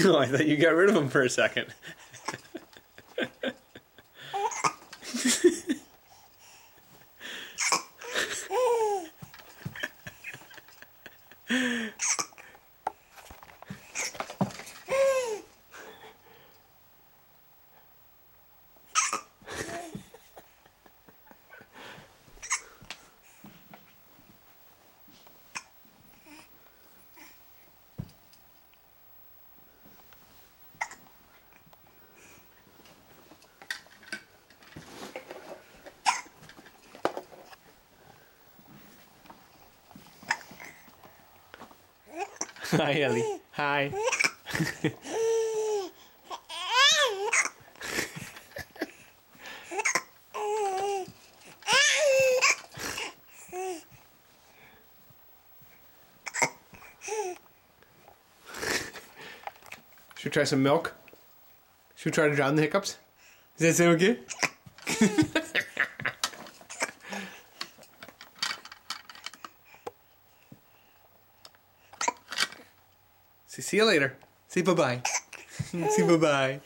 Oh, I thought you got rid of him for a second. Hi, Ellie. Hi. Should we try some milk? Should we try to drown the hiccups? Does that sound okay? See you later. Say bye-bye. Say bye-bye.